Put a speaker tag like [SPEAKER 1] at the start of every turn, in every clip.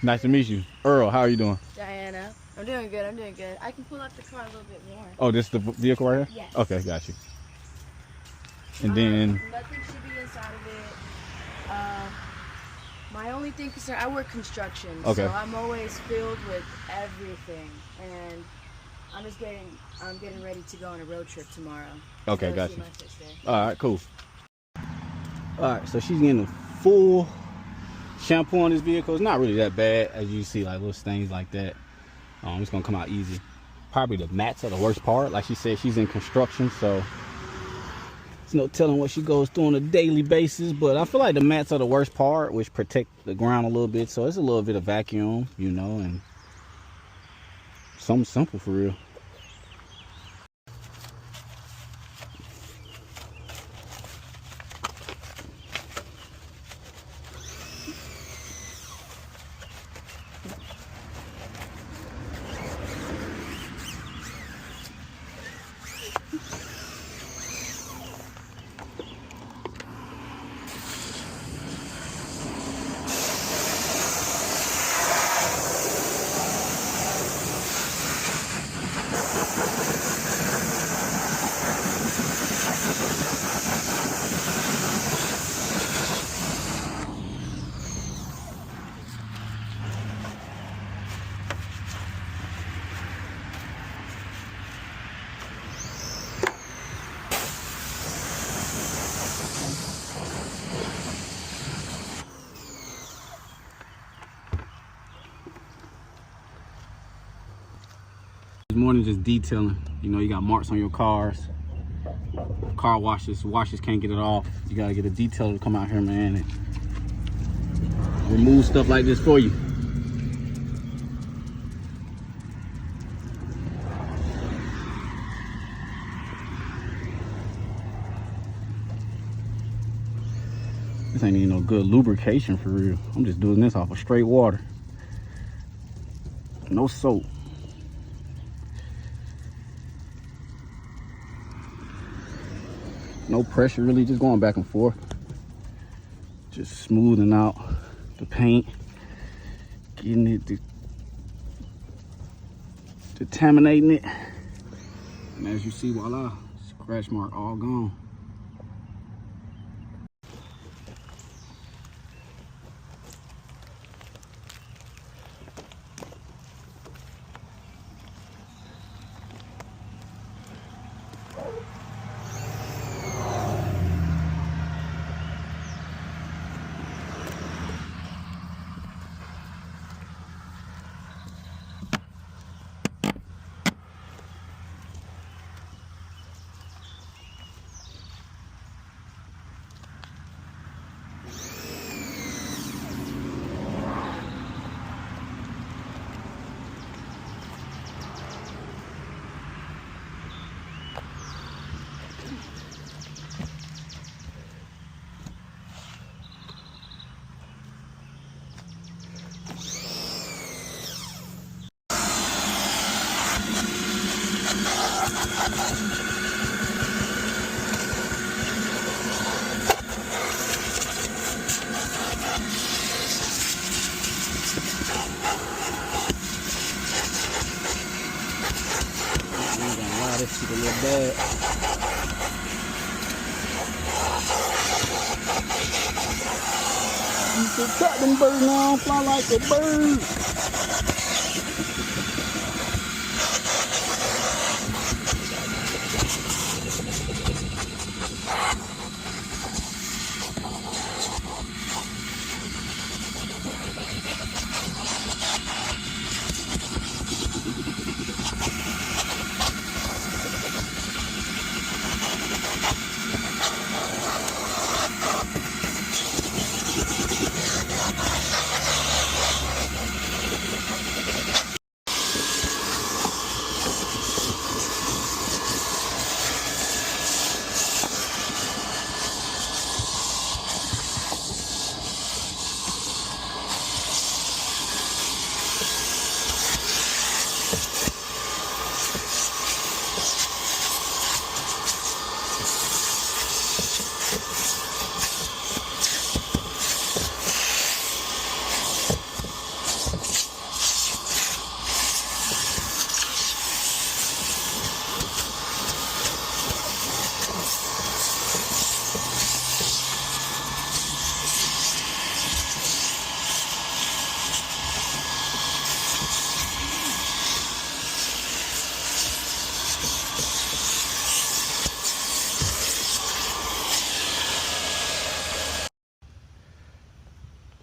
[SPEAKER 1] Nice to meet you. Earl, how are you doing?
[SPEAKER 2] Diana. I'm doing good, I'm doing good. I can pull up the car a little bit more.
[SPEAKER 1] Oh, this is the vehicle right here?
[SPEAKER 2] Yes.
[SPEAKER 1] Okay, got you. And then...
[SPEAKER 2] Nothing should be inside of it. My only thing concern, I work construction,
[SPEAKER 1] Okay.
[SPEAKER 2] so I'm always filled with everything. And I'm getting ready to go on a road trip tomorrow.
[SPEAKER 1] Okay,
[SPEAKER 2] So
[SPEAKER 1] got
[SPEAKER 2] see
[SPEAKER 1] you.
[SPEAKER 2] my sister.
[SPEAKER 1] All right, cool. All right, so she's getting a full shampoo on this vehicle. It's not really that bad, as you see, like little stains like that. It's gonna come out easy. Probably the mats are the worst part. Like she said, she's in construction, so there's no telling what she goes through on a daily basis. But I feel like the mats are the worst part, which protect the ground a little bit. So it's a little bit of vacuum, you know, and something simple for real. This morning just detailing. You know, you got marks on your cars. Car washers can't get it off. You gotta get a detailer to come out here, man, and remove stuff like this for you. This ain't even no good lubrication for real. I'm just doing this off of straight water. No soap. No pressure really, just going back and forth. Just smoothing out the paint. Getting it, decontaminating it. And as you see, voila, scratch mark all gone. This shit a little bad. You can cut them birds now, fly like a bird.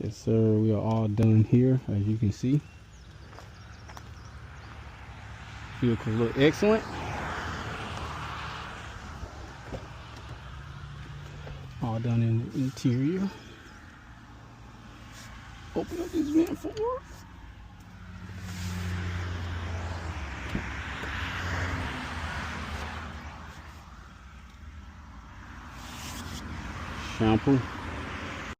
[SPEAKER 1] Yes, sir. We are all done here, as you can see. Vehicles look excellent. All done in the interior. Open up this vent for her. Shampoo.